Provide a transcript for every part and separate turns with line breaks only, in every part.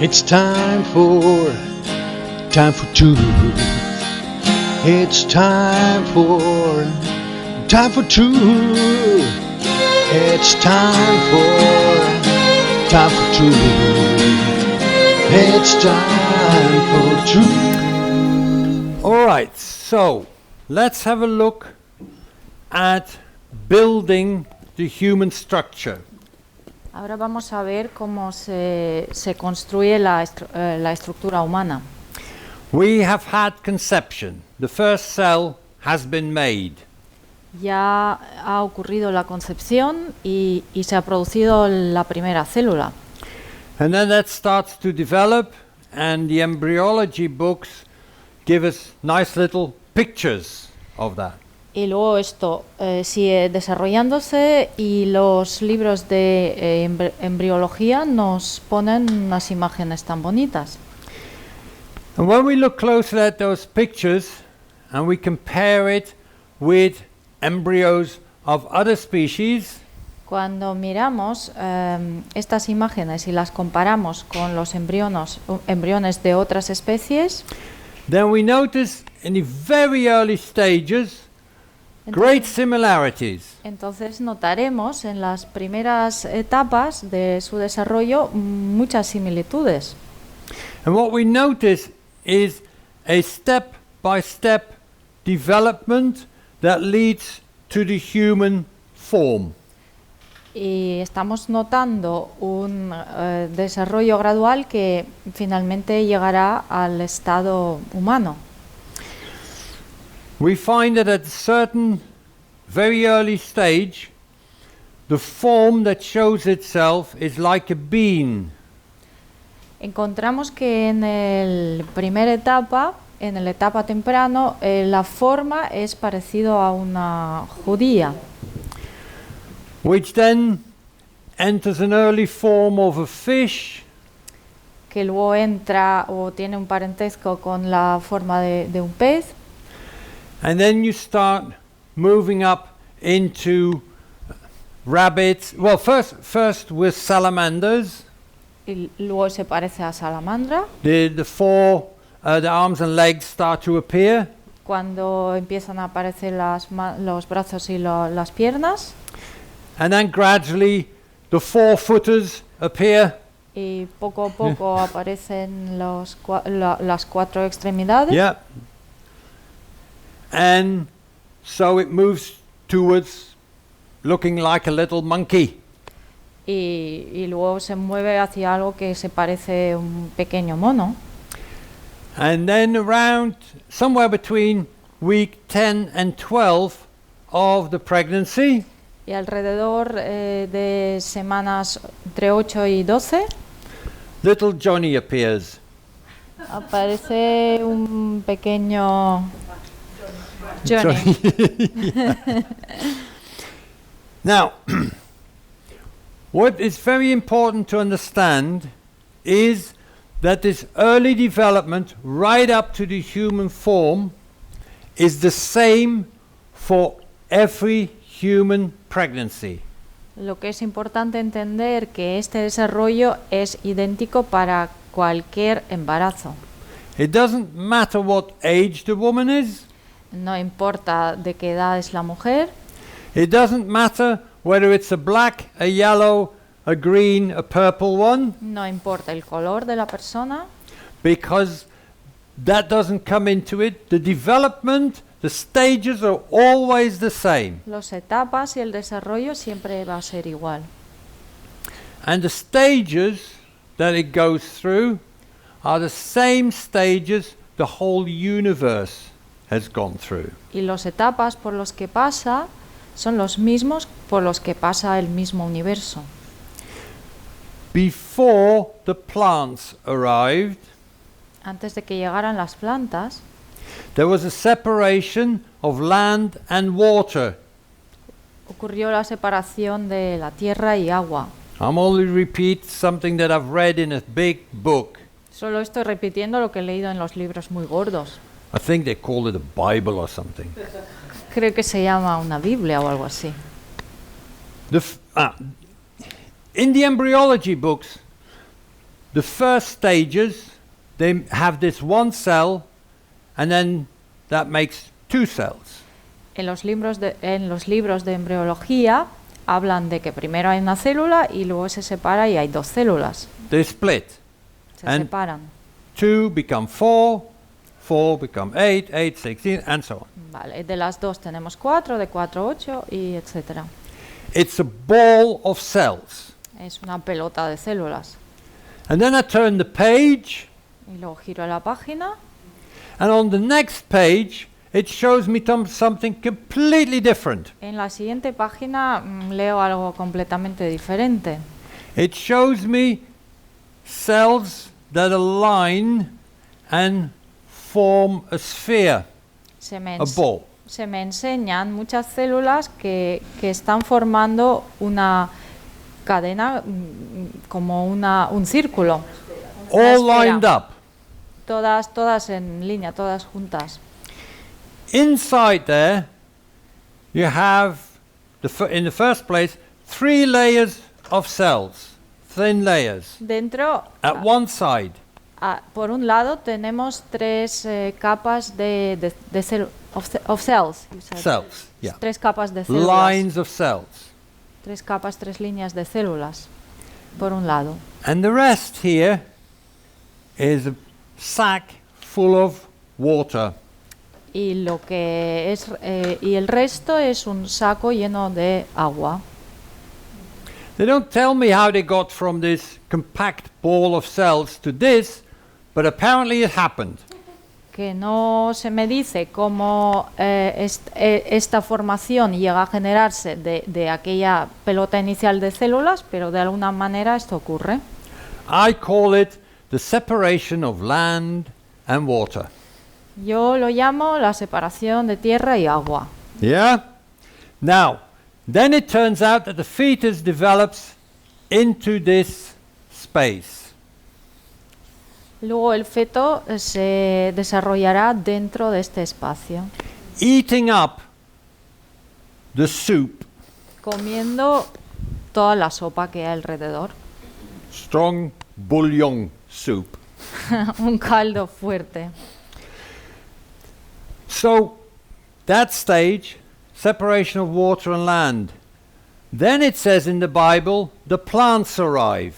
It's time for two. It's time for two. It's time for two. It's time for two.
All right, so let's have a look at building the human structure.
Ahora vamos a ver cómo se construye la estructura humana.
We have had conception. The first cell has been made.
Ya ha ocurrido la concepción y se ha producido la primera célula.
And then that starts to develop, and the embryology books give us nice little pictures of that.
Y luego esto sigue desarrollándose y los libros de embriología nos ponen unas imágenes tan bonitas.
And when we look closely at those pictures and we compare it with embryos of other species,
cuando miramos estas imágenes y las comparamos con los embriones de otras especies,
then we notice in the very early stages great similarities.
Entonces notaremos en las primeras etapas de su desarrollo muchas similitudes.
And what we notice is a step-by-step development that leads to the human form.
Y estamos notando un desarrollo gradual que finalmente llegará al estado humano.
We find that at a certain very early stage, the form that shows itself is like a bean.
Encontramos que en la primera etapa, en la etapa temprano, la forma es parecido a una judía.
Which then enters an early form of a fish.
Que luego entra o tiene un parentesco con la forma de un pez.
And then you start moving up into rabbits. Well, first with salamanders.
Y luego se parece a salamandra.
The arms and legs start to appear.
Cuando empiezan a aparecer los brazos y las piernas.
And then gradually the four-footers appear.
Y poco a poco aparecen las cuatro extremidades.
Yeah. And so it moves towards looking like a little monkey.
Y luego se mueve hacia algo que se parece a un pequeño mono.
And then around somewhere between week 10 and 12 of the pregnancy,
y alrededor de semanas entre 8 y 12,
little Johnny appears.
Aparece un pequeño Johnny.
Now, what is very important to understand is that this early development right up to the human form is the same for every human pregnancy.
Lo que es importante entender que este desarrollo es idéntico para cualquier embarazo.
It doesn't matter what age the woman is.
No importa de qué edad es la mujer.
It doesn't matter whether it's a black, a yellow, a green, a purple one.
No importa el color de la persona.
Because that doesn't come into it. The development, the stages are always the same.
Las etapas y el desarrollo siempre va a ser igual.
And the stages that it goes through are the same stages the whole universe has gone through.
Y las etapas por los que pasa son los mismos por los que pasa el mismo universo.
Before the plants arrived,
antes de que llegaran las plantas,
there was a separation of land and water.
Ocurrió la separación de la tierra y agua.
I'm only repeat something that I've read in a big book.
Solo estoy repitiendo lo que he leído en los libros muy gordos.
I think they call it a Bible or something.
Creo que se llama una Biblia o algo así.
In the embryology books, the first stages, they have this one cell, and then that makes two cells.
En los libros de embriología hablan de que primero hay una célula y luego se separa y hay dos células.
They split.
Se
And
separan.
2 become 4, 4 become 8, 8, 16, and so on.
Vale, de las dos tenemos 4, de 4, 8 y etcétera.
It's a ball of cells.
Es una pelota de células.
And then I turn the page,
Y luego giro la página
and on the next page, it shows me something completely different.
en la siguiente página leo algo completamente diferente.
It shows me cells that align and form a sphere,
Se me,
a ball.
se me enseñan muchas células que están formando una cadena como un círculo. Una
All
esfera.
lined up.
Todas en línea, todas juntas.
Inside there, you have, in the first place, 3 layers of cells, thin layers,
Dentro,
at one side.
por un lado, tenemos tres capas de of cells. You said.
Cells, yeah.
Tres capas de células.
Lines of cells.
Tres capas, tres líneas de células, por un lado.
And the rest here is a sack full of water.
Y lo que es y el resto es un saco lleno de agua.
They don't tell me how they got from this compact ball of cells to this, but apparently it happened.
Que no se me dice cómo esta formación llega a generarse de aquella pelota inicial de células, pero de alguna manera esto ocurre.
I call it the separation of land and water.
Yo lo llamo la separación de tierra y agua.
Yeah? Now, then it turns out that the fetus develops into this space.
Luego el feto se desarrollará dentro de este espacio,
Eating up the soup,
comiendo toda la sopa que hay alrededor.
strong bouillon soup.
Un caldo fuerte.
So, that stage, separation of water and land. Then it says in the Bible, the plants arrive.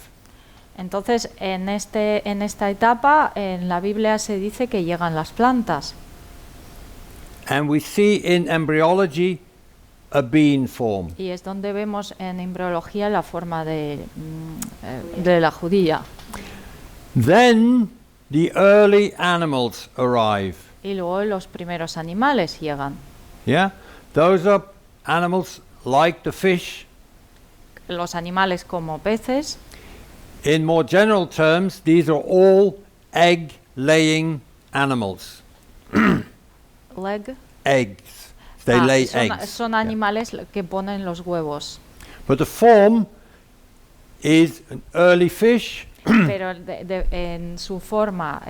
Entonces, en esta etapa, en la Biblia se dice que llegan las plantas.
And we see in embryology a bean form.
Y es donde vemos en embriología la forma de la judía.
Then the early animals arrive.
Y luego los primeros animales llegan.
Yeah? Those are animals like the fish.
Los animales como peces.
In more general terms, these are all egg-laying animals.
Leg.
Eggs. They lay
son,
eggs.
son
Yeah.
animales que ponen los huevos.
But the form is an early fish,
Pero en su forma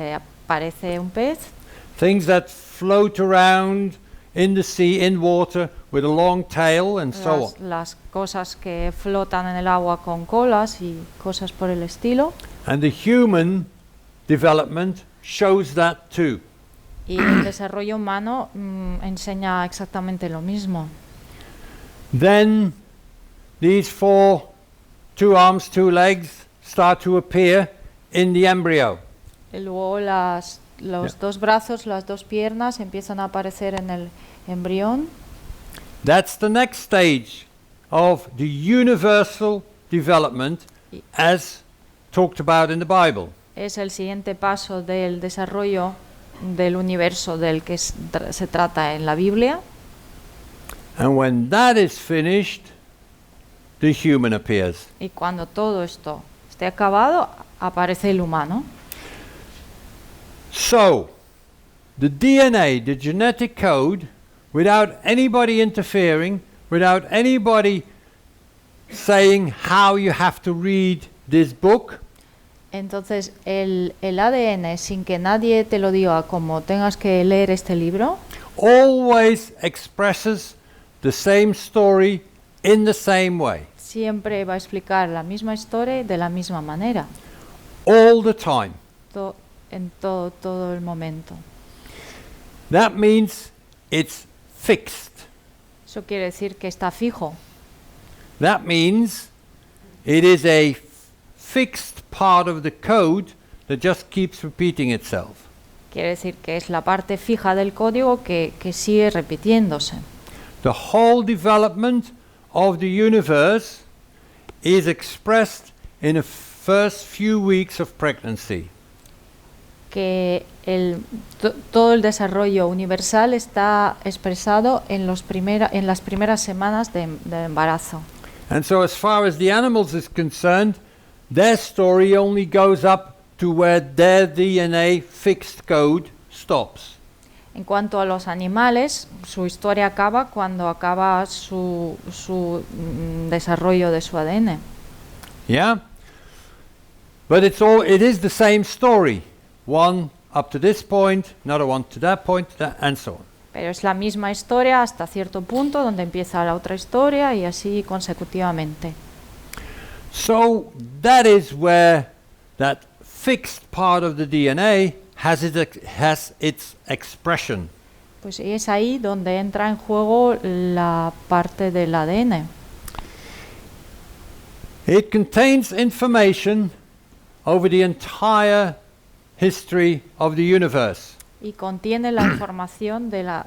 aparece un pez.
things that float around in the sea, in water, with a long tail and so on.
Las cosas que flotan en el agua con colas y cosas por el estilo.
And the human development shows that too.
Y el desarrollo humano enseña exactamente lo mismo.
Then these 4, 2 arms, 2 legs, start to appear in the embryo.
Y luego los dos brazos, las dos piernas empiezan a aparecer en el embrión.
That's the next stage of the universal development as talked about in the Bible.
Es el siguiente paso del desarrollo del universo del que se trata en la Biblia.
And when that is finished, the human appears.
Y cuando todo esto esté acabado, aparece el humano.
So, the DNA, the genetic code, without anybody interfering, without anybody saying how you have to read this book,
Entonces, el ADN, sin que nadie te lo diga como tengas que leer este libro,
always expresses the same story in the same way.
siempre va a explicar la misma historia de la misma manera.
all the time.
En todo el momento.
That means it's fixed.
Eso quiere decir que está fijo.
That means it is a fixed part of the code that just keeps repeating itself.
Quiere decir que es la parte fija del código que sigue repitiéndose.
The whole development of the universe is expressed in the first few weeks of pregnancy.
Que todo el desarrollo universal está expresado en las primeras semanas de embarazo.
And so as far as the animals is concerned, their story only goes up to where their DNA fixed code stops.
En cuanto a los animales, su historia acaba cuando acaba su desarrollo de su ADN.
Yeah? But it is the same story. One up to this point, another one to that point, and so on.
Pero es la misma historia hasta cierto punto donde empieza la otra historia y así consecutivamente.
So that is where that fixed part of the DNA has its expression.
Pues y es ahí donde entra en juego la parte del ADN.
It contains information over the entire history of the universe.
Y contiene la información de la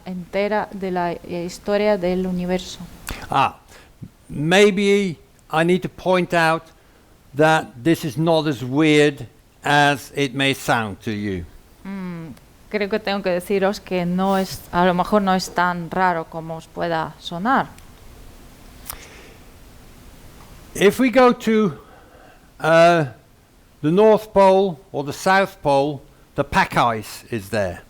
historia del universo.
Maybe I need to point out that this is not as weird as it may sound to you.
Creo que tengo que deciros que a lo mejor no es tan raro como os pueda sonar.
If we go to the North Pole or the South Pole, the pack ice is there.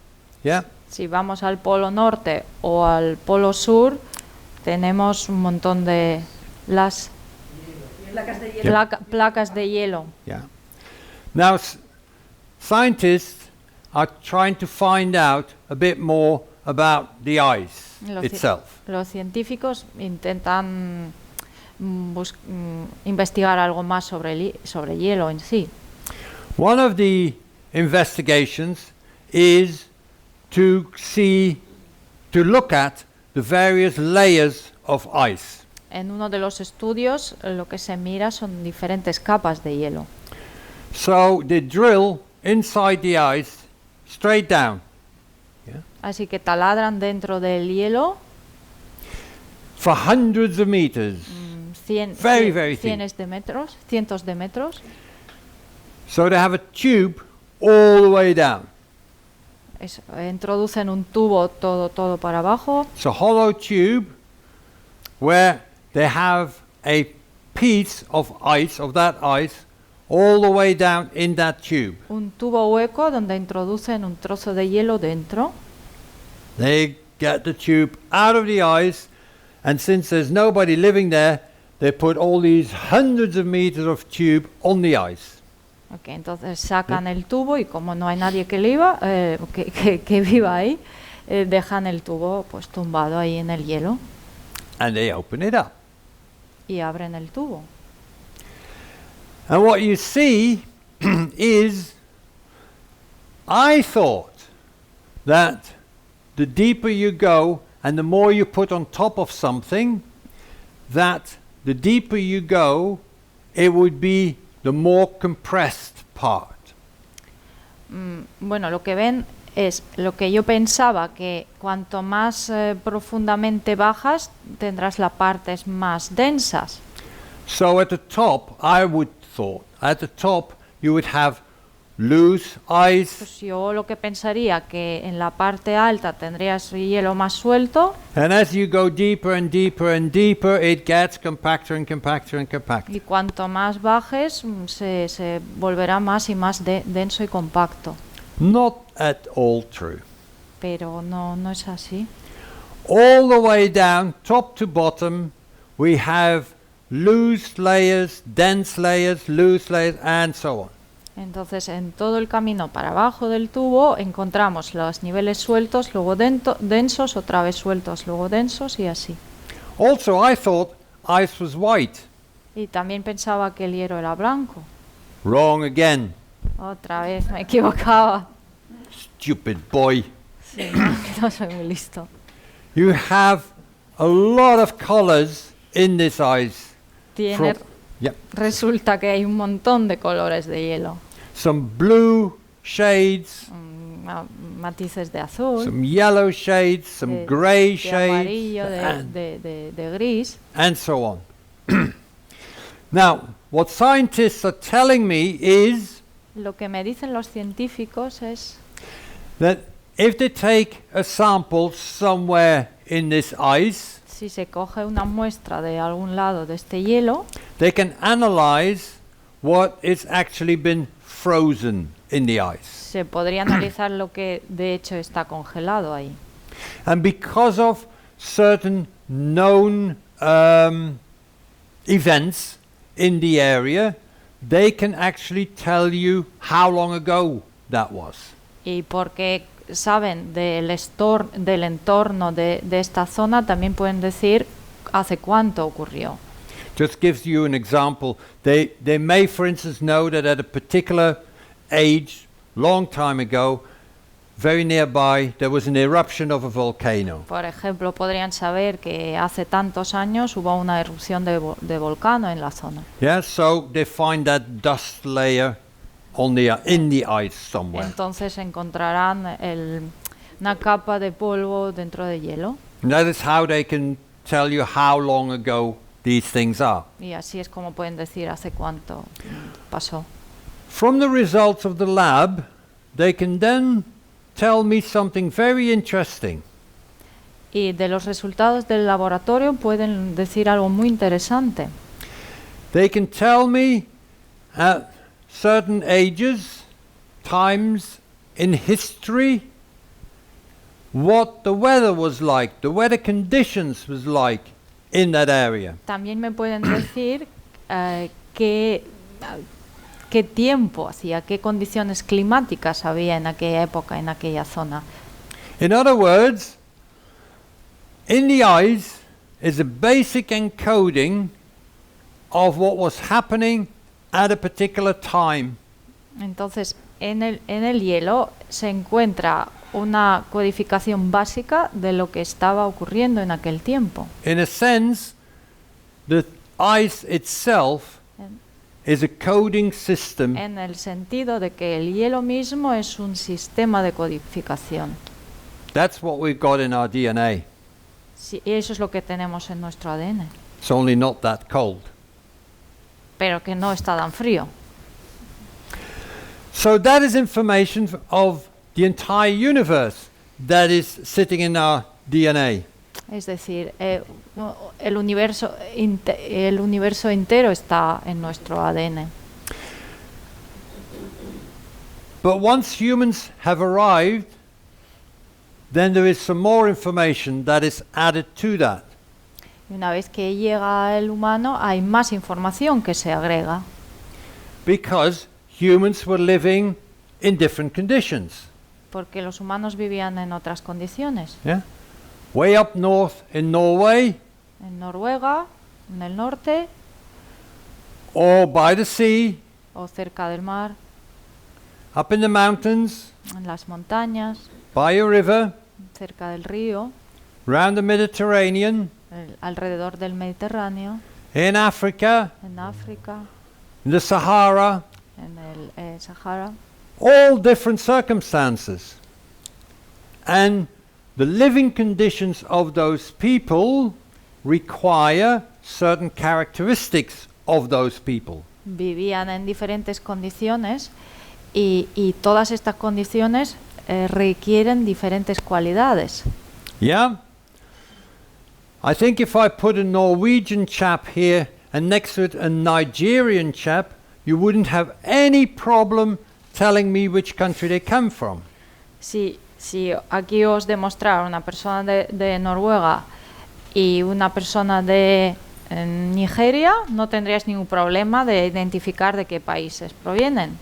Yeah?
Si vamos al polo norte o al polo sur, tenemos un montón de placas de hielo.
Yeah. Now, scientists are trying to find out a bit more about the ice itself.
Los científicos intentan investigar algo más sobre hielo en sí.
One of the investigations is to look at the various layers of ice.
En uno de los estudios lo que se mira son diferentes capas de hielo.
So they drill inside the ice straight down. Yeah?
Así que taladran dentro del hielo
For hundreds of meters. Very
cientos de metros.
So they have a tube all the way down.
Introducen un tubo todo para abajo.
It's a hollow tube where they have a piece of ice, of that ice, all the way down in that tube.
Un tubo hueco donde introducen un trozo de hielo dentro.
They get the tube out of the ice, and since there's nobody living there, they put all these hundreds of meters of tube on the ice.
Okay, entonces sacan el tubo y como no hay nadie que viva ahí, dejan el tubo pues tumbado ahí en el hielo.
And they open it up.
Y abren el tubo.
And what you see is, I thought that the deeper you go and the more you put on top of something, that the deeper you go, it would be the more compressed part.
Bueno, lo que ven es lo que yo pensaba, que cuanto más profundamente bajas, tendrás las partes más densas.
So at the top, I would thought, at the top you would have loose ice.
Pues yo lo que pensaría que en la parte alta tendrías hielo más suelto.
And as you go deeper and deeper and deeper, it gets compacter and compacter and compacter.
Y cuanto más bajes, se volverá más y más denso y compacto.
Not at all true.
Pero no es así.
All the way down, top to bottom, we have loose layers, dense layers, loose layers, and so on.
Entonces, en todo el camino para abajo del tubo encontramos los niveles sueltos, luego densos, otra vez sueltos, luego densos y así.
Also, I thought ice was white.
Y también pensaba que el hielo era blanco.
Wrong again.
Otra vez me equivocaba.
Stupid boy.
Sí, no soy muy listo.
You have a lot of colors in this ice.
Tiene,
Yep.
resulta que hay un montón de colores de hielo.
Some blue shades,
Matices de azul,
some yellow shades, some grey
de
shades,
amarillo,
and,
de gris.
and so on. Now, what scientists are telling me is
Lo que me dicen los científicos es
that if they take a sample somewhere in this ice,
si se coge una muestra de algún lado de este hielo,
they can analyze what is actually been frozen in the ice.
se podría analizar lo que de hecho está congelado ahí.
And because of certain known events in the area, they can actually tell you how long ago that was.
Y porque saben del entorno de esta zona, también pueden decir hace cuánto ocurrió.
Just gives you an example. They may, for instance, know that at a particular age, long time ago, very nearby, there was an eruption of a volcano.
Por ejemplo, podrían saber que hace tantos años hubo una erupción de volcán en la zona.
Yeah, so they find that dust layer on in the ice somewhere.
Entonces encontrarán una capa de polvo dentro de hielo.
And that is how they can tell you how long ago these things are.
Y así es como pueden decir hace cuánto pasó.
From the results of the lab, they can then tell me something very interesting.
Y de los resultados del laboratorio pueden decir algo muy interesante.
They can tell me at certain ages, times in history, what the weather was like, the weather conditions was like in that area.
También me pueden decir qué tiempo hacía, qué condiciones climáticas había en aquella época, en aquella zona.
In other words, in the ice is a basic encoding of what was happening at a particular time.
Entonces, en el hielo se encuentra una codificación básica de lo que estaba ocurriendo en aquel tiempo.
In a sense, the ice itself is a coding system.
En el sentido de que el hielo mismo es un sistema de codificación.
That's what we've got in our DNA.
Sí, y eso es lo que tenemos en nuestro ADN,
It's only not that cold.
pero que no está tan frío.
So that is information of the entire universe that is sitting in our DNA.
Es decir, el universo entero está en nuestro ADN.
But once humans have arrived, then there is some more information that is added to that.
Y una vez que llega el humano, hay más información que se agrega.
Because humans were living in different conditions.
Porque los humanos vivían en otras condiciones.
Yeah? Way up north in Norway,
En Noruega, en el norte,
or by the sea,
o cerca del mar,
up in the mountains,
en las montañas,
by a river,
cerca del río,
round the Mediterranean,
alrededor del Mediterráneo,
in Africa,
en África,
in the Sahara,
en el Sahara.
all different circumstances. And the living conditions of those people require certain characteristics of those people.
Vivían en diferentes condiciones y todas estas condiciones requieren diferentes cualidades.
Yeah? I think if I put a Norwegian chap here and next to it a Nigerian chap, you wouldn't have any problem telling me which country they come from.
Si aquí os demostrara una persona de Noruega y una persona de Nigeria, no tendríais ningún problema de identificar de qué países provienen.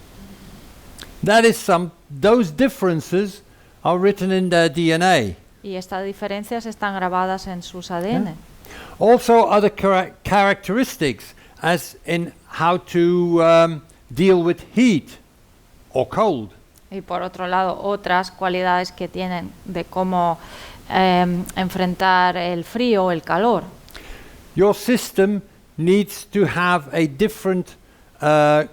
That is those differences are written in their DNA.
Y estas diferencias están grabadas en sus ADN.
Also other characteristics as in how to deal with heat or cold.
Y por otro lado, otras cualidades que tienen de cómo enfrentar el frío o el calor.
Your system needs to have a different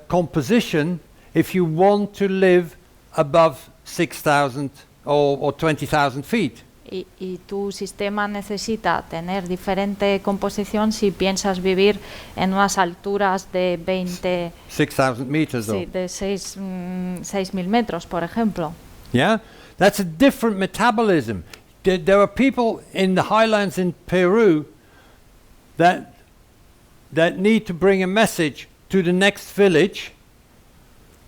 composition if you want to live above 6,000 or 20,000 feet.
Y tu sistema necesita tener diferente composición si piensas vivir en unas alturas de
6,000 meters,
sí, de 6.000 metros, por ejemplo.
Yeah, that's a different metabolism. There are people in the highlands in Peru that need to bring a message to the next village,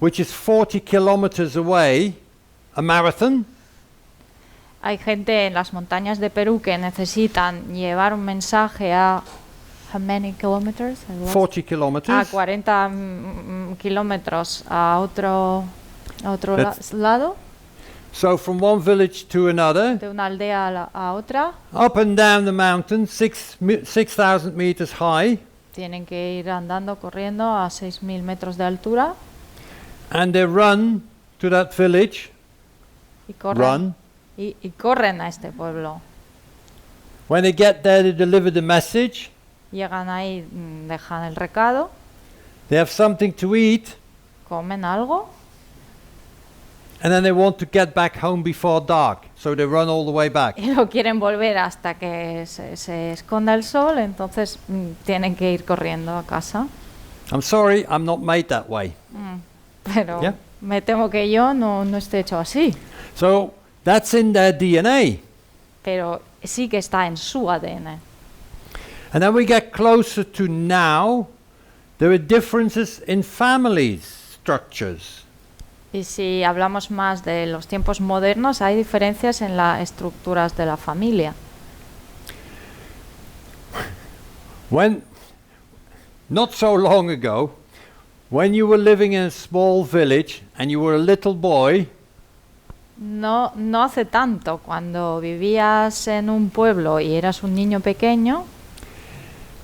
which is 40 kilometers away, a marathon.
Hay gente en las montañas de Perú que necesitan llevar un mensaje a how many kilometers?
40 kilometers.
A 40 kilómetros a otro lado,
So from one village to another,
de una aldea a otra,
up and down the mountain, 6,000 meters high,
tienen que ir andando, corriendo a 6.000 metros de altura
and they run to that village.
y corren, y corren a este pueblo.
When they get there, they deliver the message.
Llegan ahí, dejan el recado,
They have something to eat,
comen algo
and then they want to get back home before dark, so they run all the way back.
y no quieren volver hasta que se esconda el sol, entonces tienen que ir corriendo a casa.
I'm sorry, I'm not made that way.
Pero
Yeah.
me temo que yo no estoy hecho así,
So that's in their DNA.
pero sí que está en su ADN.
And then we get closer to now, there are differences in families structures.
Y si hablamos más de los tiempos modernos, hay diferencias en las estructuras de la familia.
When, not so long ago, when you were living in a small village and you were a little boy,
No hace tanto, cuando vivías en un pueblo y eras un niño pequeño,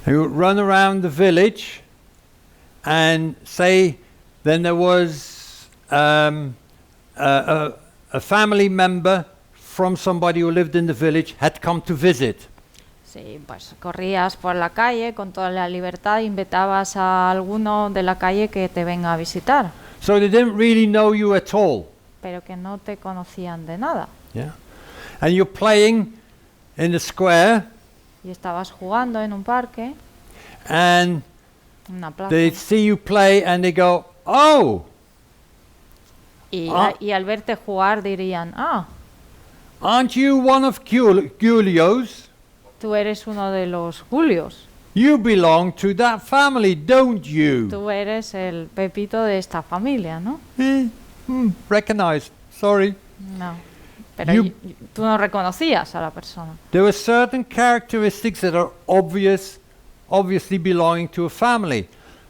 and you would run around the village and say, then there was a family member from somebody who lived in the village had come to visit.
sí, pues corrías por la calle con toda la libertad, invitabas a alguno de la calle que te venga a visitar,
So they didn't really know you at all.
pero que no te conocían de nada.
Yeah. And you're playing in the square
Y estabas jugando en un parque,
and
en una plaza,
they see you play and they go, oh,
y al verte jugar dirían,
aren't you one of Julio's?
tú eres uno de los Julios,
You belong to that family, don't you?
tú eres el Pepito de esta familia, ¿no?
Recognized. Sorry.
No, pero tú no reconocías a la persona.
There are certain characteristics that are obviously belonging to a family.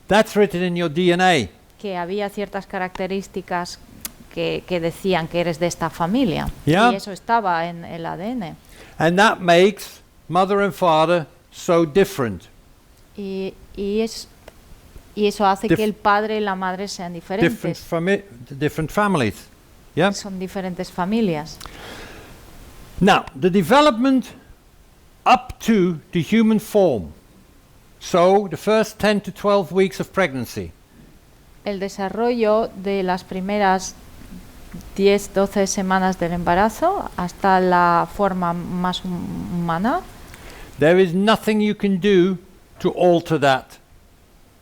That's written in your DNA.
Que había ciertas características que decían que eres de esta familia.
Yeah.
Y eso estaba en el ADN.
And that makes mother and father so different.
Y eso hace que el padre y la madre sean diferentes.
Different families. Yeah?
Son diferentes familias.
Now, the development up to the human form. So, the first 10 to 12 weeks of pregnancy.
El desarrollo de las primeras 10-12 semanas del embarazo hasta la forma más humana,
There is nothing you can do to alter that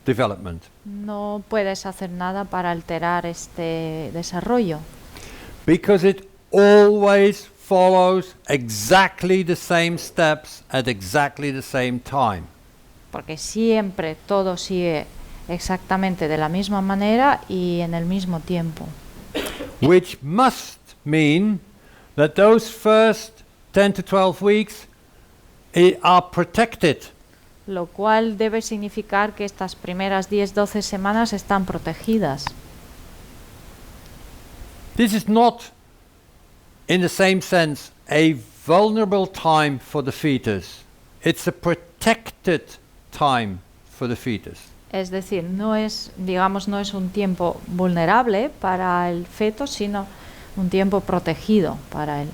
development.
no puedes hacer nada para alterar este desarrollo,
Because it always follows exactly the same steps at exactly the same time.
porque siempre todo sigue exactamente de la misma manera y en el mismo tiempo.
Which must mean that those first 10 to 12 weeks are protected.
Lo cual debe significar que estas primeras 10-12 semanas están protegidas.
This is not, in the same sense, a vulnerable time for the fetus. It's a protected time for the fetus.
Es decir, no es, digamos, no es un tiempo vulnerable para el feto, sino un tiempo protegido para él.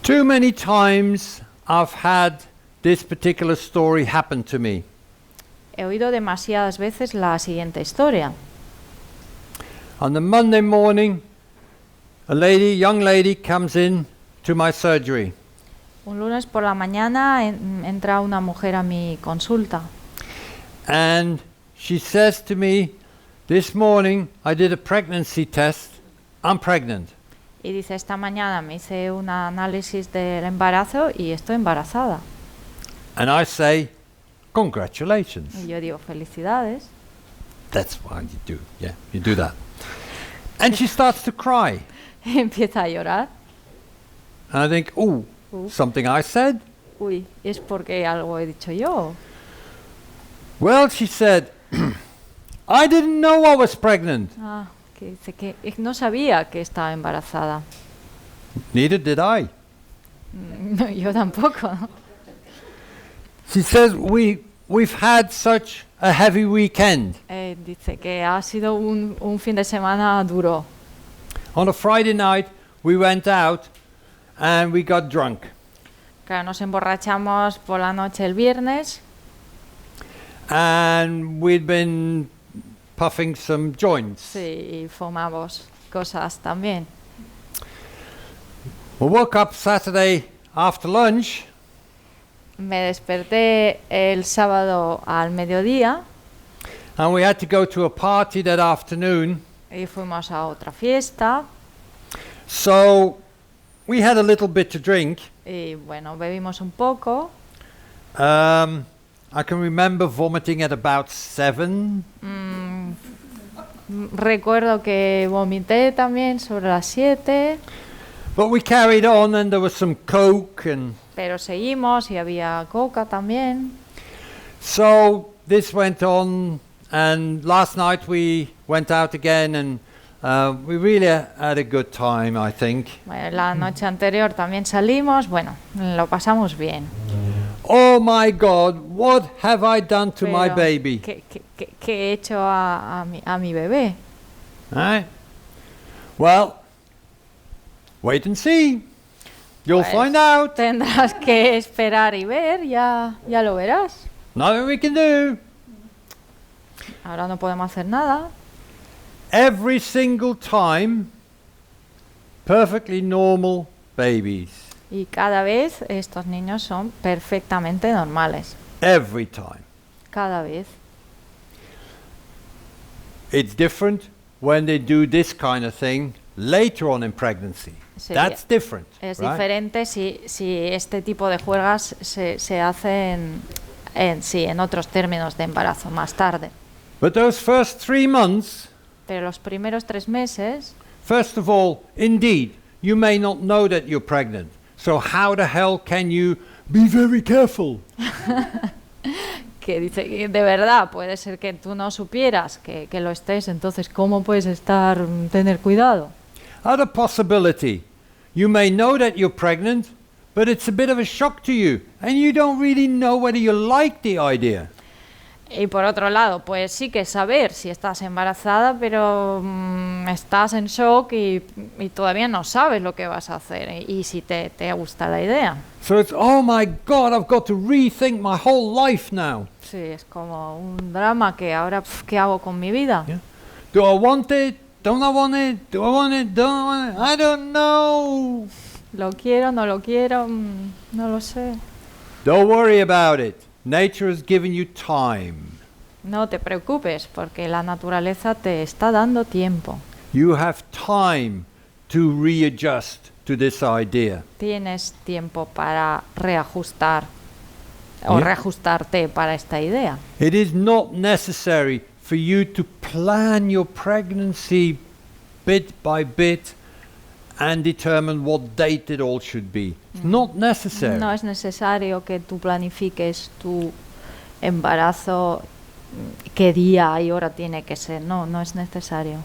Too many times I've had this particular story happen to me.
He oído demasiadas veces la siguiente historia.
On the Monday morning, young lady comes in to my surgery.
Un lunes por la mañana entra una mujer a mi consulta
And she says to me, this morning I did a pregnancy test, I'm pregnant.
y dice, esta mañana me hice un análisis del embarazo y estoy embarazada.
And I say, congratulations.
Y yo digo, felicidades.
That's what you do, yeah, you do that. And she starts to cry.
Empieza a llorar.
And I think, ooh, something I said?
Uy, es porque algo he dicho yo.
Well, she said, I didn't know I was pregnant.
Ah, que dice que no sabía que estaba embarazada.
Neither did I.
No, yo tampoco.
She says, we've had such a heavy weekend.
Dice que ha sido un fin de semana duro.
On a Friday night, we went out and we got drunk.
Claro, nos emborrachamos por la noche el viernes
And we'd been puffing some joints.
sí, y fumamos cosas también.
We woke up Saturday after lunch
Me desperté el sábado al mediodía
and we had to go to a party that afternoon.
y fuimos a otra fiesta
So we had a little bit to drink.
y bueno, bebimos un poco.
I can remember vomiting at about 7.
Recuerdo que vomité también sobre las 7,
But we carried on and there was some Coke and
pero seguimos y había coca también.
so this went on, and last night we went out again and we really had a good time, I think.
Bueno, la noche anterior también salimos, bueno, lo pasamos bien.
Oh my God, what have I done to my
Pero,
baby?
¿qué he hecho a mi bebé?
Right? Well, wait and see. You'll
Pues,
find out.
Tendrás que esperar y ver, ya lo verás.
Nothing we can do.
Ahora no podemos hacer nada.
Every single time, perfectly normal babies.
Y cada vez estos niños son perfectamente normales.
Every time.
Cada vez.
It's different when they do this kind of thing later on in pregnancy.
Sí,
That's different.
Es
right?
diferente si este tipo de juegas se hacen en otros términos de embarazo más tarde.
But those first 3 months,
Pero los primeros 3 meses,
first of all, indeed, you may not know that you're pregnant. So how the hell can you be very careful?
que dice que de verdad puede ser que tú no supieras que lo estés, entonces ¿cómo puedes tener cuidado?
Other possibility, you may know that you're pregnant, but it's a bit of a shock to you, and you don't really know whether you like the idea.
Y por otro lado, pues sí que saber si estás embarazada, pero estás en shock y todavía no sabes lo que vas a hacer y si te gusta la idea.
So it's, oh my God, I've got to rethink my whole life now.
Sí, es como un drama que ahora, ¿qué hago con mi vida?
Yeah. Do I want it? Don't I want it? Do I want it? Don't I want it? I don't know.
¿Lo quiero? ¿No lo quiero? No lo sé.
Don't worry about it. Nature has given you time.
No te preocupes, porque la naturaleza te está dando tiempo.
You have time to readjust to this idea.
Tienes tiempo para reajustar o
Yeah.
reajustarte para esta idea.
It is not necessary for you to plan your pregnancy bit by bit and determine what date it all should be. It's not necessary.
No es necesario que tú planifiques tu embarazo, qué día y hora tiene que ser. No es necesario.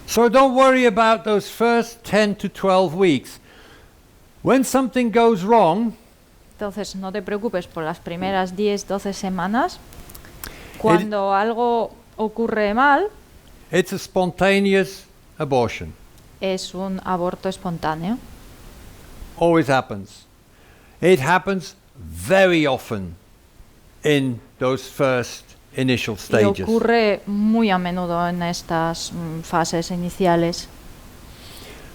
So don't worry about those first 10 to 12 weeks. When something goes wrong,
Entonces, no te preocupes por las primeras 10, 12 semanas. Cuando algo ocurre mal,
it's a spontaneous abortion.
es un aborto espontáneo.
Always happens. It happens very often in those first initial
Y
stages.
ocurre muy a menudo en estas fases iniciales.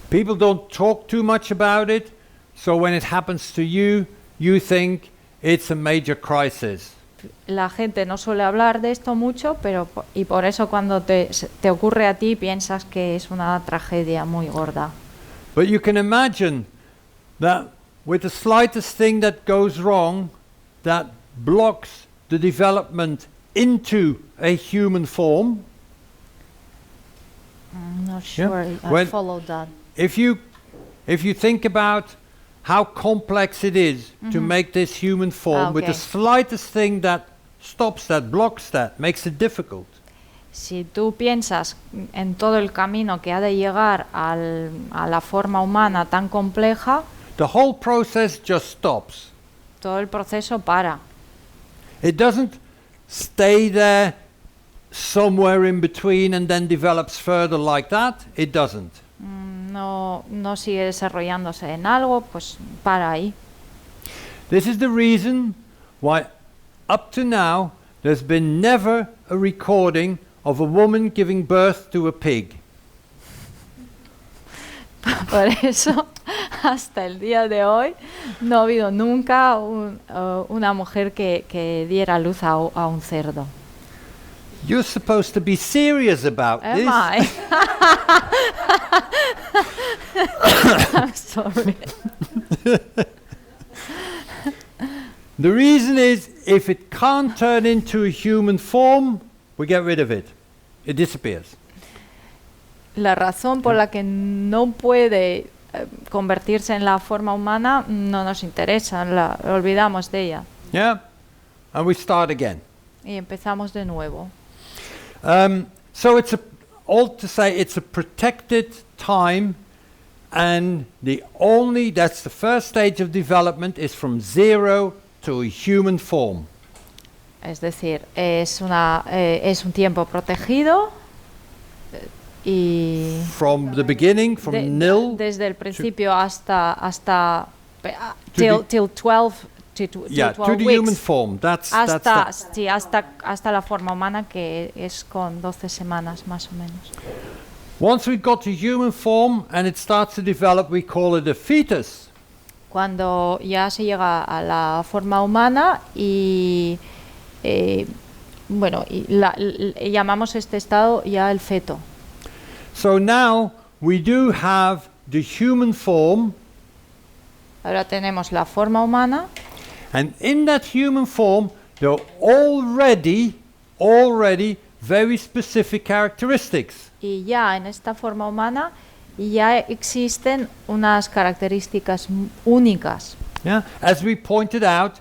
People don't talk too much about it, so when it happens to you, you think it's a major crisis.
La gente no suele hablar de esto mucho, y por eso cuando te ocurre a ti piensas que es una tragedia muy gorda.
But you can imagine that with the slightest thing that goes wrong, that blocks the development into a human form.
I'm not
Yeah.
sure I
When-
followed that.
If you think about how complex it is to make this human form, with the
Okay.
slightest thing that stops that, blocks that, makes it difficult.
Si tú piensas en todo el camino que ha de llegar a la forma humana tan compleja,
The whole process just stops.
todo el proceso para.
It doesn't stay there somewhere in between and then develops further like that. It doesn't.
No sigue desarrollándose en algo, pues para ahí.
This is the reason why up to now there's been never a recording of a woman giving birth to a pig.
Por eso, hasta el día de hoy, no ha habido nunca una mujer que diera luz a un cerdo.
You're supposed to be serious about this.
Am I? I'm sorry.
The reason is if it can't turn into a human form, we get rid of it. It disappears.
La razón por la que no puede convertirse en la forma humana no nos interesa, la olvidamos de ella
Yeah? And we start again.
y empezamos de nuevo.
So it's all to say it's a protected time, and that's the first stage of development is from 0 to a human form.
Es decir, es un tiempo protegido y
From the beginning, from nil.
desde el principio hasta
To
till 12 to 12
to the
weeks.
human form.
Hasta la forma humana, que es con 12 semanas más o menos.
Once we've got to human form and it starts to develop, we call it a fetus.
Cuando ya se llega a la forma humana y llamamos este estado ya el feto.
So now we do have the human form,
Ahora tenemos la forma humana
and in that human form there are already very specific characteristics.
y ya en esta forma humana ya existen unas características únicas.
Yeah? As we pointed out,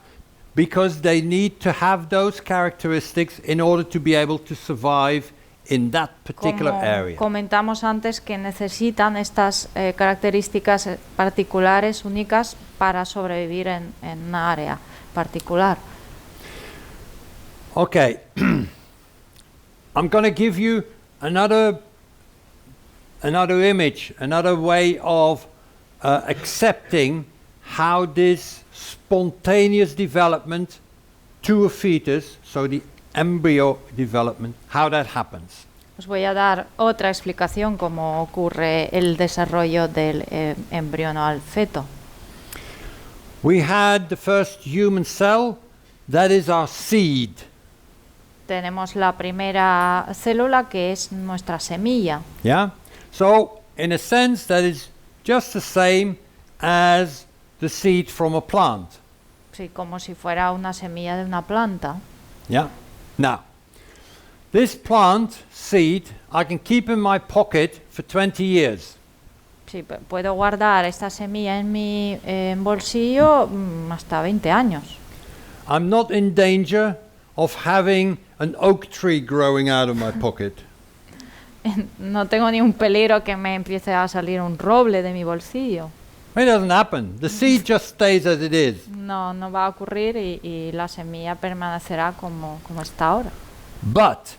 because they need to have those characteristics in order to be able to survive in that particular
Como
area.
comentamos antes, que necesitan estas características particulares, únicas, para sobrevivir en una área particular.
Okay, I'm going to give you another image, another way of accepting how this spontaneous development to a fetus, so the embryo development, how that happens.
Os voy a dar otra explicación cómo ocurre el desarrollo del embrión al feto.
We had the first human cell, that is our seed.
Tenemos la primera célula, que es nuestra semilla.
Yeah? So, in a sense, that is just the same as the seed from a plant.
Sí, como si fuera una semilla de una planta.
Yeah? Now, this plant seed I can keep in my pocket for 20 years.
Sí, puedo guardar esta semilla en mi bolsillo hasta 20 años.
I'm not in danger of having an oak tree growing out of my pocket.
No tengo ni un peligro que me empiece a salir un roble de mi bolsillo.
It doesn't happen. The seed just stays as it is.
No, no va a ocurrir y la semilla permanecerá como está ahora.
But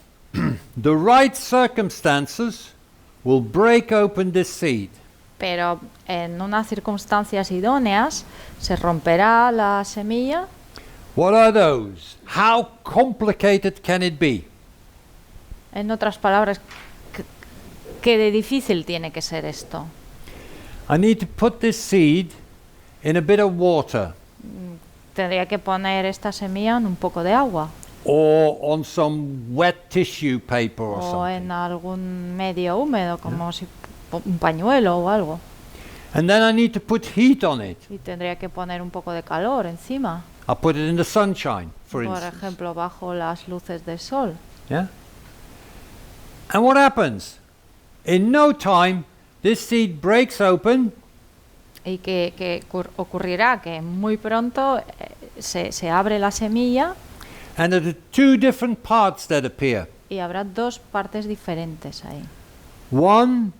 the right circumstances will break open this seed.
Pero en unas circunstancias idóneas se romperá la semilla.
What are those? How complicated can it be?
En otras palabras, ¿qué de difícil tiene que ser esto?
I need to put this seed in a bit of water
Tendría que poner esta semilla en un poco de agua
or on some wet tissue paper or
o
something.
en algún medio húmedo, como si un pañuelo o algo.
And then I need to put heat on it.
Y tendría que poner un poco de calor encima,
I'll put it in the sunshine, for
por
instance.
ejemplo, bajo las luces del sol.
Yeah? And what happens? In no time, this seed breaks open
Y que ocurrirá que muy pronto se abre la semilla
and there are two different parts that appear.
y habrá dos partes diferentes ahí.
One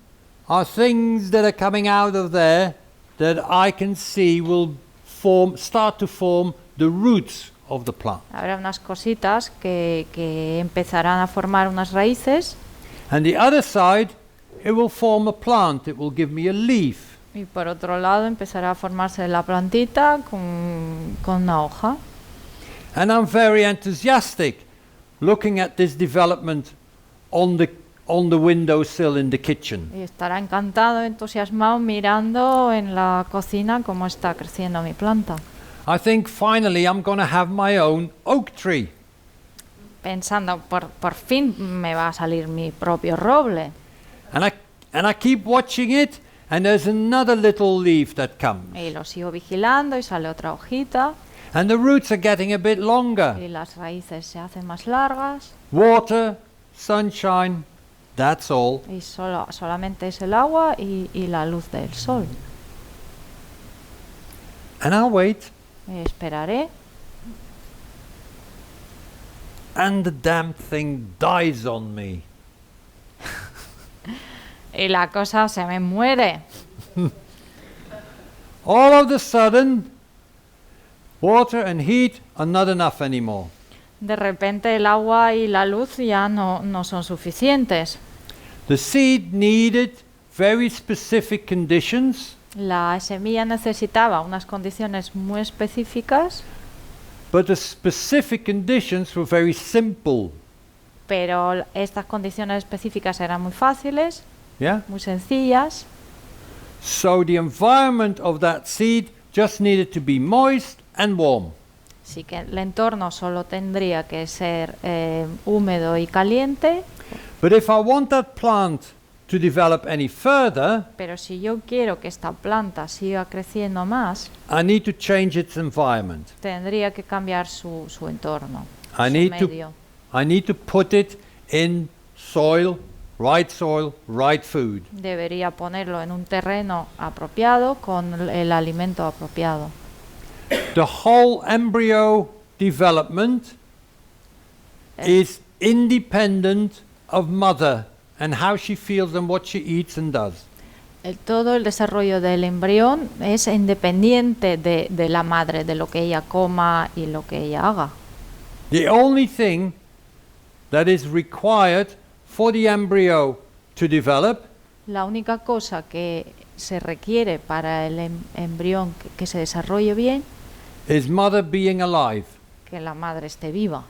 are things that are coming out of there that I can see will start to form the roots of the plant.
Habrá unas cositas que empezarán a formar unas raíces
And the other side, it will form a plant. It will give me a leaf.
y por otro lado empezará a formarse la plantita con una hoja.
And I'm very enthusiastic looking at this development on the windowsill in the kitchen.
Y estará encantado, entusiasmado mirando en la cocina cómo está creciendo mi planta.
I think finally I'm going to have my own oak tree.
Pensando, por fin me va a salir mi propio roble.
And I keep watching it, and there's another little leaf that comes.
Y lo sigo vigilando y sale otra hojita
And the roots are getting a bit longer.
y las raíces se hacen más largas
Water, sunshine, that's all.
y solamente es el agua y la luz del sol.
And I'll wait.
Esperaré
And the damn thing dies on me.
y la cosa se me muere.
All of a sudden, water and heat are not enough anymore.
De repente el agua y la luz ya no son suficientes.
The seed needed very specific conditions,
La semilla necesitaba unas condiciones muy específicas,
but the specific conditions were very simple.
pero estas condiciones específicas eran muy fáciles,
Yeah?
muy sencillas.
So the environment of that seed just needed to be moist and warm.
Así que el entorno solo tendría que ser húmedo y caliente,
But if I want that plant to develop any further,
pero si yo quiero que esta planta siga creciendo más,
I need to change its environment.
tendría que cambiar su entorno,
I
su
need
medio.
to put it in soil, right food.
Debería ponerlo en un terreno apropiado con el alimento apropiado.
The whole embryo development is independent of mother and how she feels and what she eats and does.
Todo el desarrollo del embrión es independiente de la madre, de lo que ella coma y lo que ella haga.
The only thing that is required for the embryo to develop
La única cosa que se requiere para el embrión que se desarrolle bien,
is mother being alive.
que la madre esté viva,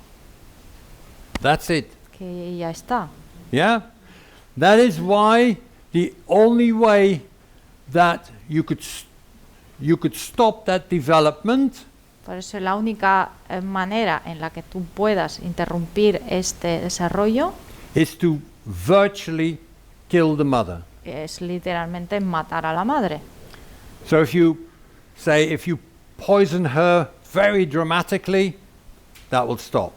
That's it.
que ella está.
Yeah? That is why the only way that you could stop that development
Por eso la única manera en la que tú puedas interrumpir este desarrollo
is to virtually kill the mother.
es literalmente matar a la madre.
So if you poison her very dramatically, that will stop.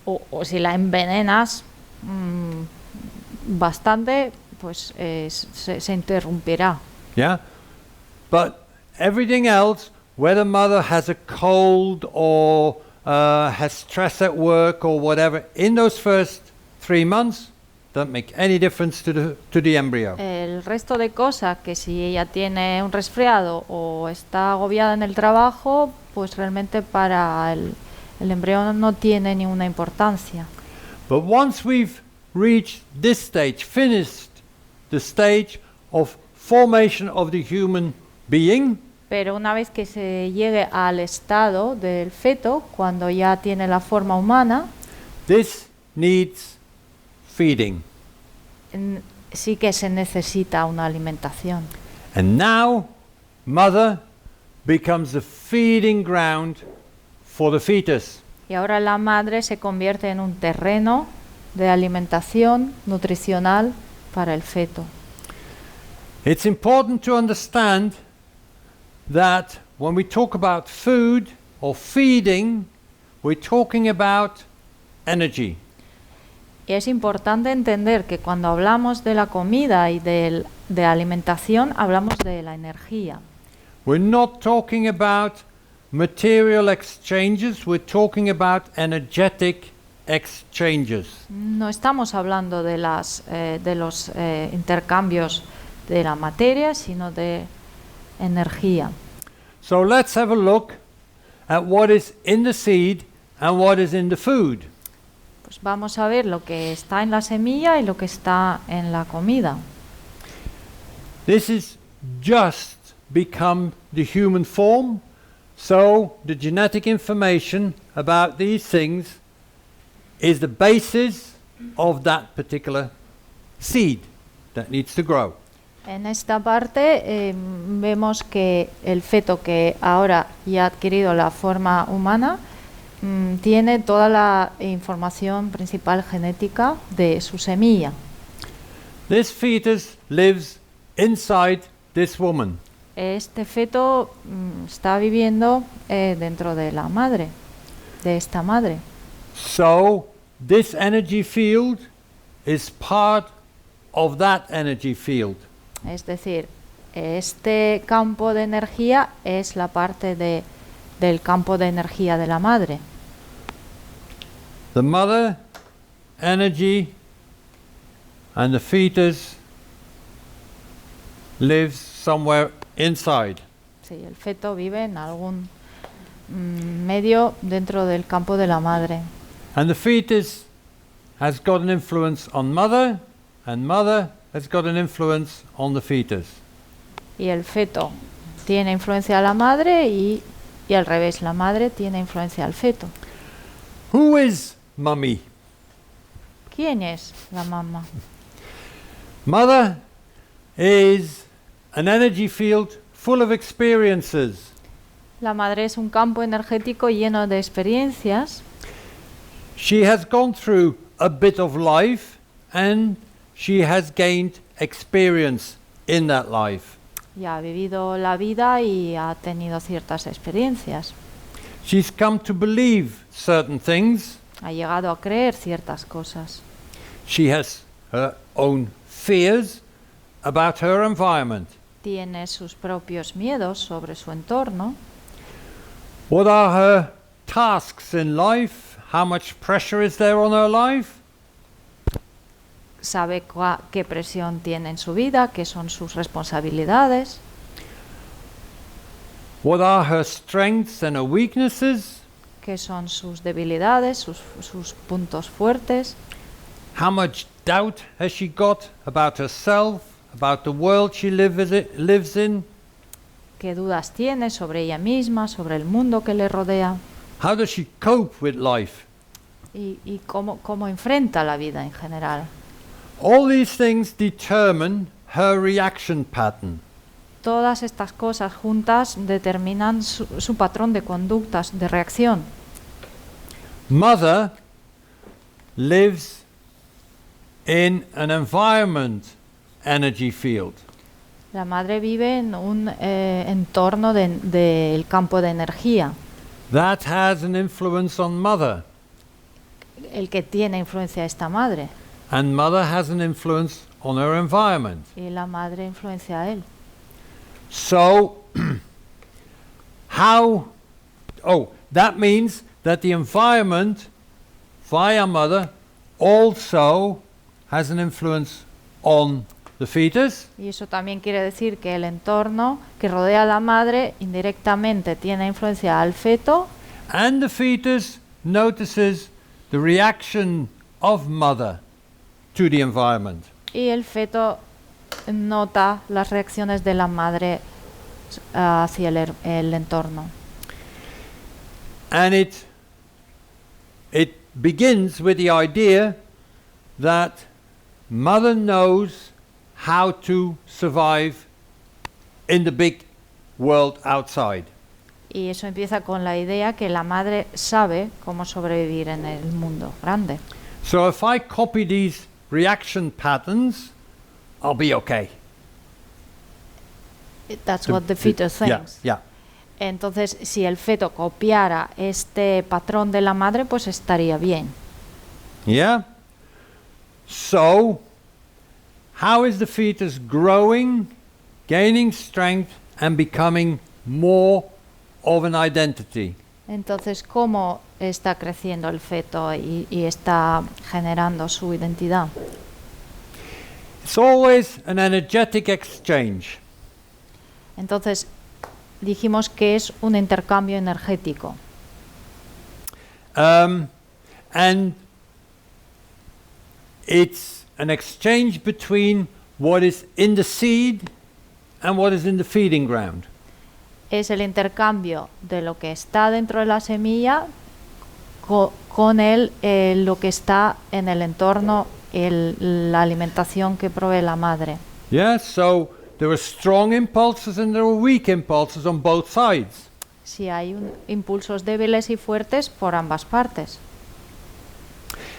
O si la envenenas bastante, pues se interrumpirá.
Yeah? But everything else, whether mother has a cold or has stress at work or whatever, in those first 3 months, don't make any difference to the embryo.
El resto de cosas, que si ella tiene un resfriado o está agobiada en el trabajo, pues realmente para el embrión no tiene ninguna importancia.
But once we've reached this stage, finished the stage of formation of the human being,
Pero una vez que se llegue al estado del feto, cuando ya tiene la forma humana,
this needs feeding.
Sí que se necesita una alimentación.
And now, mother becomes the feeding ground for the fetus.
Y ahora la madre se convierte en un terreno de alimentación nutricional para el feto.
It's important to understand that when we talk about food or feeding, we're talking about energy.
Y es importante entender que cuando hablamos de la comida y de alimentación, hablamos de la energía.
We're not talking about material exchanges, we're talking about energetic exchanges.
No estamos hablando de los intercambios de la materia, sino de energía.
So let's have a look at what is in the seed and what is in the food.
Pues vamos a ver lo que está en la semilla y lo que está en la comida.
This is just become the human form, so the genetic information about these things is the basis of that particular seed that needs to grow.
En esta parte vemos que el feto, que ahora ya ha adquirido la forma humana, tiene toda la información principal genética de su semilla.
This fetus lives inside this woman.
Este feto está viviendo dentro de la madre, de esta madre.
So this energy field is part of that energy field.
Es decir, este campo de energía es la parte del campo de energía de la madre.
The mother energy and the fetus lives somewhere inside.
Sí, el feto vive en algún medio dentro del campo de la madre.
And the fetus has got an influence on mother, and mother has got an influence on the fetus.
Y el feto tiene influencia a la madre y al revés, la madre tiene influencia al feto.
Who is mummy?
¿Quién es la mamá?
Mother is an energy field full of experiences.
La madre es un campo energético lleno de experiencias.
She has gone through a bit of life and she has gained experience in that life.
Ya ha vivido la vida y ha tenido ciertas experiencias.
She's come to believe certain things.
Ha llegado a creer ciertas cosas.
She has her own fears about her environment.
Tiene sus propios miedos sobre su entorno.
What are her tasks in life? How much pressure is there on her life?
Sabe qué presión tiene en su vida, qué son sus responsabilidades.
What are her strengths and her weaknesses?
Qué son sus debilidades, sus puntos fuertes.
How much doubt has she got about herself, about the world she lives in?
Qué dudas tiene sobre ella misma, sobre el mundo que le rodea.
How does she cope with life?
Y cómo enfrenta la vida en general.
All these things determine her reaction pattern.
Todas estas cosas juntas determinan su patrón de conductas, de reacción.
Mother lives in an environment energy field.
La madre vive en un entorno del campo de energía,
That has an influence on mother.
el que tiene influencia esta madre,
And mother has an influence on her environment.
y la madre influencia a él.
So, that means that the environment via mother also has an influence on the fetus,
Y eso también quiere decir que el entorno que rodea a la madre indirectamente tiene influencia al feto,
and the fetus notices the reaction of mother to the environment.
y el feto nota las reacciones de la madre hacia el entorno.
And it begins with the idea that mother knows how to survive in the big world outside.
Y eso empieza con la idea que la madre sabe cómo sobrevivir en el mundo grande.
So if I copy these reaction patterns, I'll be okay.
That's what the feto thinks.
Yeah.
Entonces, si el feto copiara este patrón de la madre, pues estaría bien.
Yeah. So, how is the fetus growing, gaining strength, and becoming more of an identity?
Entonces, ¿cómo está creciendo el feto y está generando su identidad?
It's always an energetic exchange.
Entonces, dijimos que es un intercambio energético.
And it's an exchange between what is in the seed and what is in the feeding ground.
Es el intercambio de lo que está dentro de la semilla con lo que está en el entorno, la alimentación que provee la madre.
Yeah, so there are strong impulses and there are weak impulses on both sides.
Si hay impulsos débiles y fuertes por ambas partes.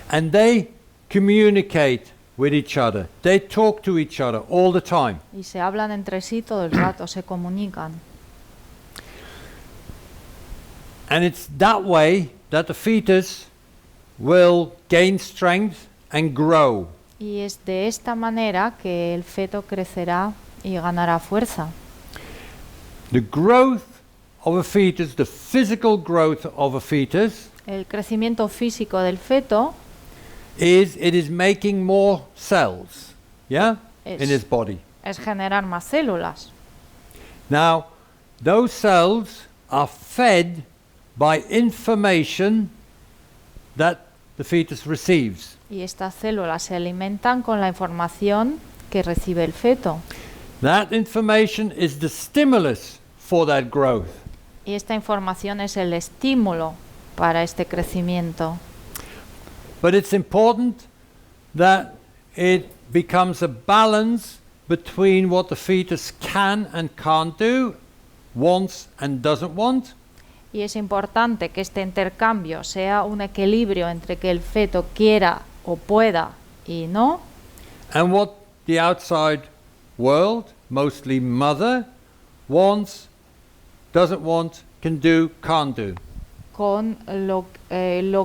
And they communicate with each other. They talk to each other all the time.
Y se hablan entre sí todo el rato, se comunican.
And it's that way that the fetus will gain strength and grow.
Y es de esta manera que el feto crecerá y ganará fuerza.
The growth of a fetus, the physical growth of a fetus,
El crecimiento físico del feto
it is making more cells, yeah, in his body.
es generar más células.
Now, those cells are fed by information that the fetus receives.
Y estas células se alimentan con la información que recibe el feto.
That information is the stimulus for that growth.
Y esta información es el estímulo para este crecimiento.
But it's important that it becomes a balance between what the fetus can and can't do, wants and doesn't want.
Y es importante que este intercambio sea un equilibrio entre que el feto quiera o pueda y no,
And what the outside world, mostly mother, wants, doesn't want, can do, can't do.
con lo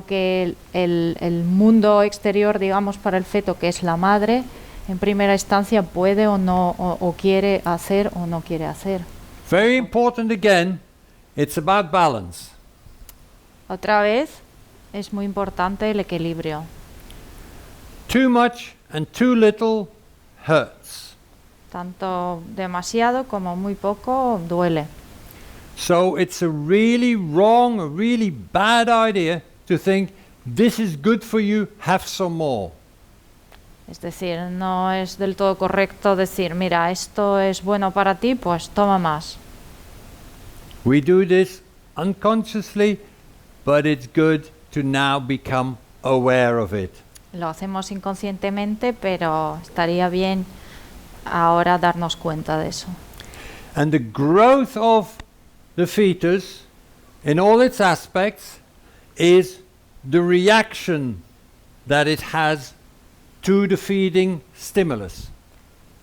que el mundo exterior, digamos, para el feto, que es la madre, en primera instancia puede o no, o quiere hacer o no quiere hacer.
Very important again, it's about balance.
Otra vez, es muy importante el equilibrio.
Too much and too little hurts.
Tanto demasiado como muy poco duele.
So it's a really wrong, a really bad idea to think this is good for you, have some more.
Es decir, no es del todo correcto decir, mira, esto es bueno para ti, pues toma más.
We do this unconsciously, but it's good to now become aware of it.
Lo hacemos inconscientemente, pero estaría bien ahora darnos cuenta de eso.
And the growth of the fetus in all its aspects is the reaction that it has to the feeding stimulus.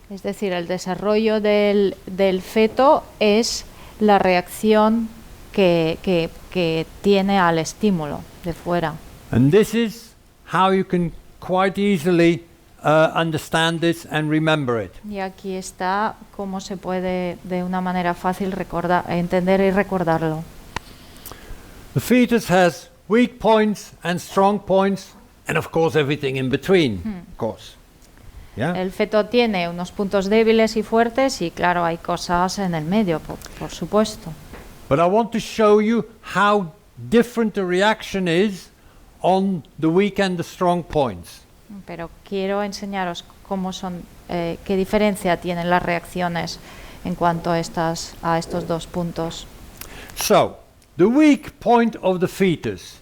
Es decir, el desarrollo del feto es la reacción que tiene al estímulo de fuera.
And this is how you can quite easily understand this and remember it.
Y aquí está cómo se puede de una manera fácil entender y recordarlo.
The fetus has weak points and strong points, and of course everything in between, of course. Yeah?
El feto tiene unos puntos débiles y fuertes y claro, hay cosas en el medio, por supuesto.
But I want to show you how different the reaction is on the weak and the strong points.
Pero quiero enseñaros cómo son, qué diferencia tienen las reacciones en cuanto a estos dos puntos.
So, the weak point of the fetus,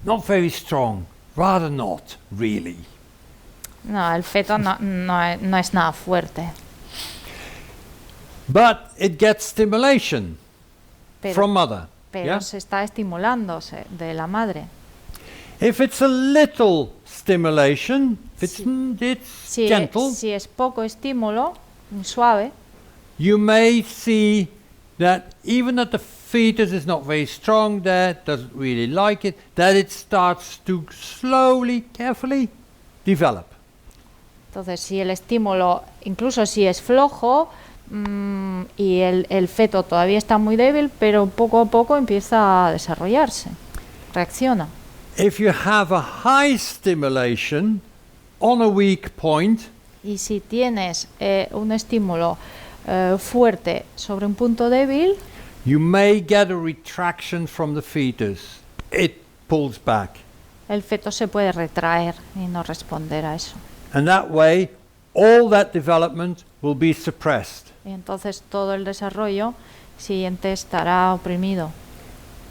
not very strong, rather not really.
No, el feto no es nada fuerte,
But it gets stimulation
pero,
from mother.
pero
Yeah?
se está estimulándose de la madre.
If it's a little stimulation, it's gentle,
Si es poco estímulo, suave,
you may see that even that the fetus is not very strong there, doesn't really like it, that it starts to slowly, carefully develop.
entonces si el estímulo, incluso si es flojo y el feto todavía está muy débil, pero poco a poco empieza a desarrollarse, reacciona.
If you have a high stimulation on a weak point,
Y si tienes un estímulo fuerte sobre un punto débil,
you may get a retraction from the fetus. It pulls back.
el feto se puede retraer y no responder a eso.
And that way, all that development will be suppressed.
Y entonces todo el desarrollo siguiente estará oprimido.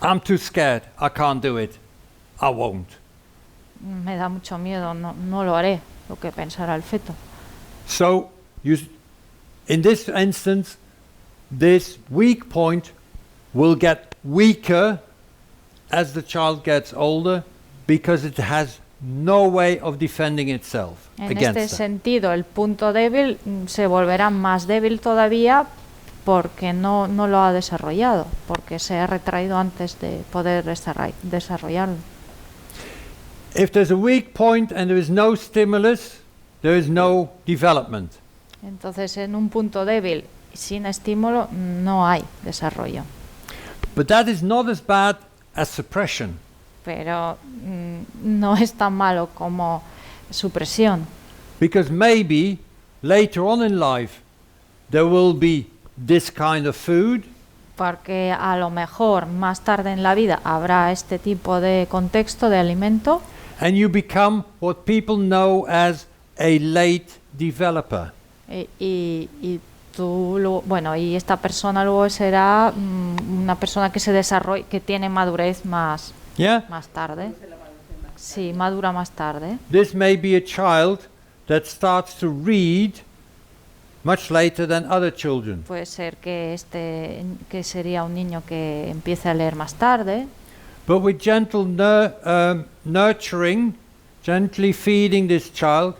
I'm too scared. I can't do it. I won't.
Me da mucho miedo, no lo haré, lo que pensará el feto.
So, in this instance, this weak point will get weaker as the child gets older because it has no way of defending itself
En
against
este
that.
sentido, el punto débil se volverá más débil todavía porque no lo ha desarrollado, porque se ha retraído antes de poder desarrollarlo.
If there's a weak point and there is no stimulus, there is no development.
Entonces, en un punto débil, sin estímulo, no hay desarrollo.
But that is not as bad as suppression.
Pero no es tan malo como supresión,
Because maybe later on in life there will be this kind of food,
porque a lo mejor más tarde en la vida habrá este tipo de contexto de alimento
and you become what people know as a late developer.
y y esta persona luego será una persona que se desarrolla, que tiene madurez más
Yeah?
tarde. Sí, madura más tarde.
This may be a child that starts to read much later than other children.
Puede ser que que sería un niño que empiece a leer más tarde,
But with gentle nurturing, gently feeding this child,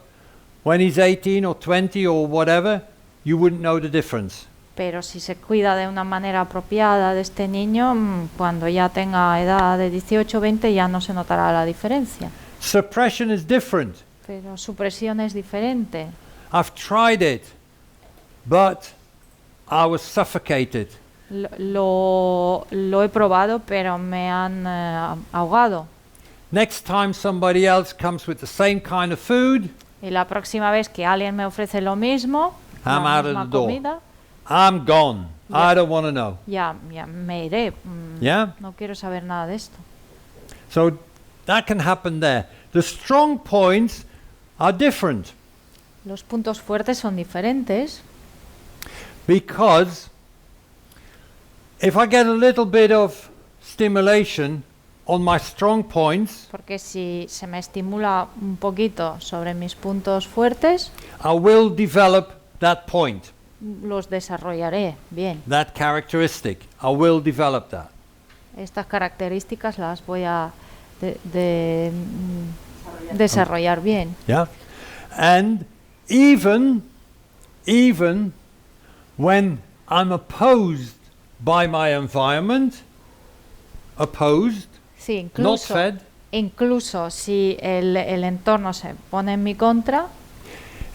when he's 18 or 20 or whatever, you wouldn't know the difference.
pero si se cuida de una manera apropiada de este niño, cuando ya tenga edad de 18 o 20 ya no se notará la diferencia.
Suppression is different.
Pero supresión es diferente.
I've tried it, but I was suffocated.
Lo he probado, pero me han ahogado.
Next time somebody else comes with the same kind of food,
Y la próxima vez que alguien me ofrece lo mismo,
I'm
la
out of
misma
the door.
comida,
I'm gone.
Yeah.
I don't want to know.
ya me iré.
Yeah?
No quiero saber nada de esto.
So that can happen there. The strong points are different
Los puntos fuertes son diferentes
because if I get a little bit of stimulation on my strong points,
porque si se me estimula un poquito sobre mis puntos fuertes,
I will develop that point,
los desarrollaré bien.
that characteristic. I will develop that.
Estas características las voy a desarrollar bien.
Yeah? And even when I'm opposed by my environment, opposed,
Sí,
not fed,
incluso si el entorno se pone en mi contra,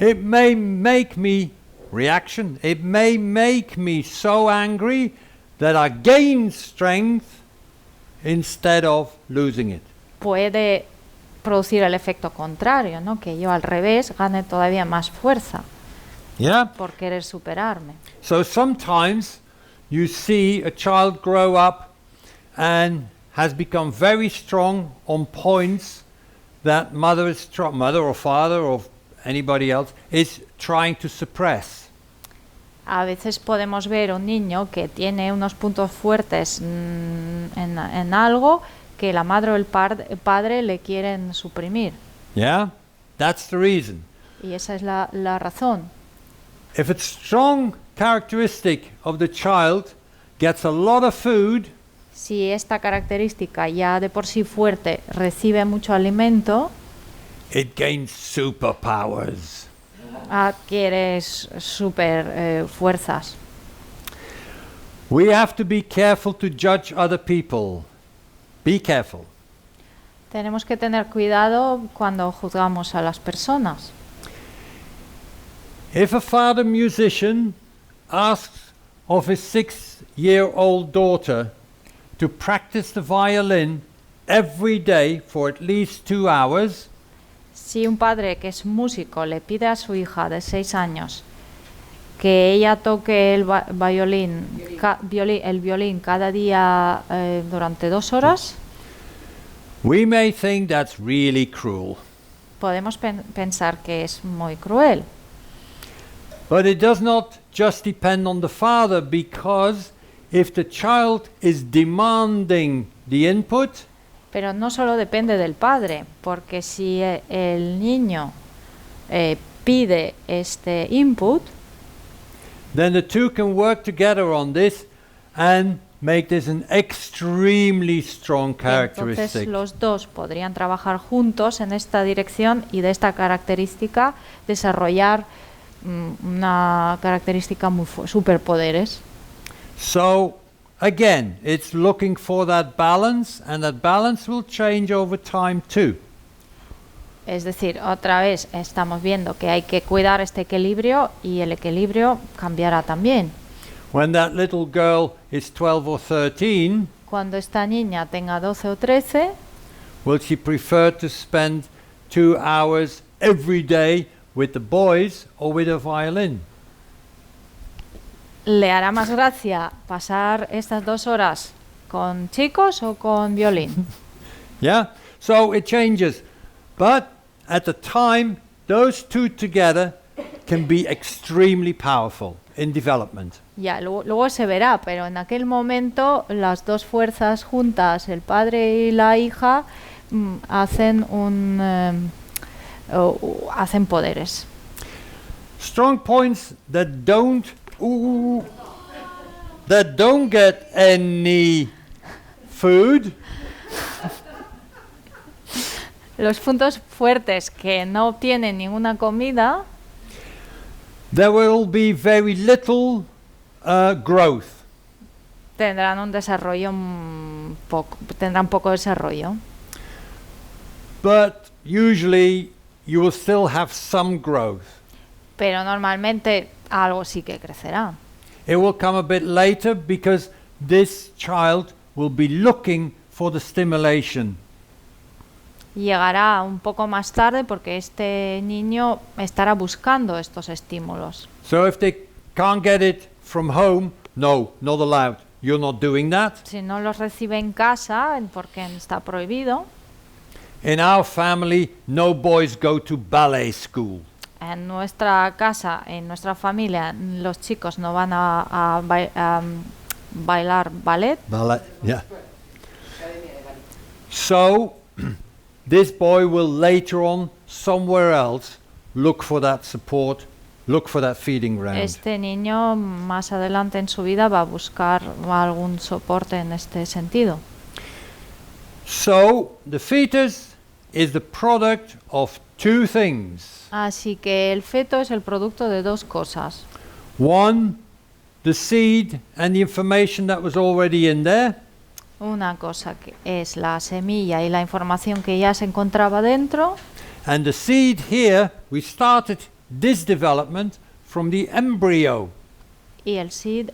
it may make me reaction. It may make me so angry that I gain strength instead of losing it.
puede producir el efecto contrario, ¿no? Que yo al revés gane todavía más fuerza
Yeah?
por querer superarme.
So sometimes you see a child grow up and has become very strong on points that mother or father or anybody else is trying to suppress.
A veces podemos ver un niño que tiene unos puntos fuertes en algo que la madre o el padre le quieren suprimir.
Yeah? That's the reason.
Y esa es la razón.
If a strong characteristic of the child gets a lot of food,
Si esta característica ya de por sí fuerte recibe mucho alimento,
it gains superpowers.
adquieres super fuerzas.
We have to be careful to judge other people. Be careful.
Tenemos que tener cuidado cuando juzgamos a las personas.
If a father musician asks of his 6-year-old daughter to practice the violin every day for at least 2 hours,
Si un padre que es músico le pide a su hija de 6 años que ella toque el violín cada día durante 2 horas,
we may think that's really cruel.
podemos pensar que es muy cruel.
But it does not just depend on the father, because if the child is demanding the input,
Pero no solo depende del padre, porque si el niño pide este input,
then the two can work together on this and make this an extremely strong
entonces
characteristic.
los dos podrían trabajar juntos en esta dirección y de esta característica desarrollar una característica muy superpoderes.
So again, it's looking for that balance, and that balance will change over time too.
Es decir, otra vez estamos viendo que hay que cuidar este equilibrio y el equilibrio cambiará también.
When that little girl is 12 or 13,
Cuando esta niña tenga 12 o 13,
will she prefer to spend 2 hours every day with the boys or with a violin?
¿le hará más gracia pasar estas 2 horas con chicos o con violín?
Yeah? So it changes. But at the time, those two together can be extremely powerful in development.
Ya, luego se verá, pero en aquel momento las dos fuerzas juntas, el padre y la hija, hacen hacen poderes.
Strong points that don't get any food
Los puntos fuertes que no obtienen ninguna comida,
there will be very little growth.
tendrán un desarrollo tendrán poco desarrollo.
But usually you will still have some growth.
Pero normalmente algo sí que crecerá.
It will come a bit later because this child will be looking for the stimulation.
Llegará un poco más tarde porque este niño estará buscando estos estímulos.
So if they can't get it from home, no, not allowed. You're not doing that.
Si no los recibe en casa, porque está prohibido.
In our family, no boys go to ballet school.
En nuestra casa, en nuestra familia, los chicos no van a bailar ballet.
Ballet, yeah. So this boy will later on, somewhere else, look for that support, look for that feeding ground.
Este niño más adelante en su vida va a buscar algún soporte en este sentido.
So the fetus is the product of two things.
Así que el feto es el producto de dos cosas.
One, the seed and the information that was already in there.
Una cosa que es la semilla y la información que ya se encontraba dentro.
And the seed here, we started this development from the embryo.
Y el seed,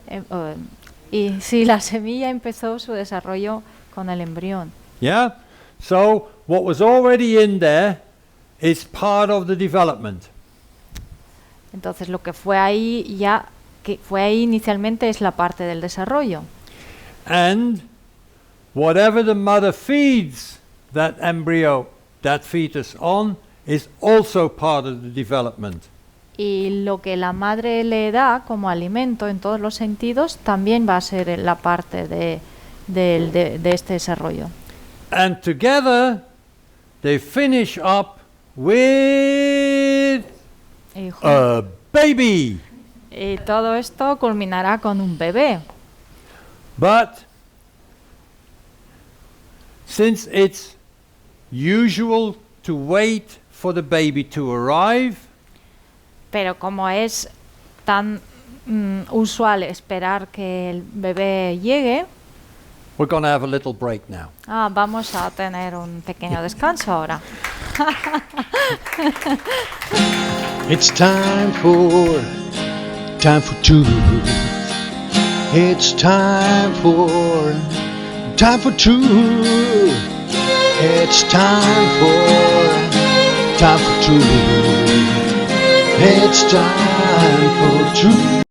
y sí, la semilla empezó su desarrollo con el embrión.
Yeah? So what was already in there is part of the development.
Entonces lo que fue ahí ya, que fue ahí inicialmente es la parte del desarrollo.
And whatever the mother feeds that embryo, that fetus on, is also part of the development.
Y lo que la madre le da como alimento en todos los sentidos también va a ser la parte de este desarrollo.
And together they finish up with a baby.
Y todo esto culminará con un bebé.
But since it's usual to wait for the baby to arrive,
Pero como es tan usual esperar que el bebé llegue,
we're going to have a little break now.
vamos a tener un pequeño descanso ahora.
It's time for two. It's time for two. It's time for two. It's time for two.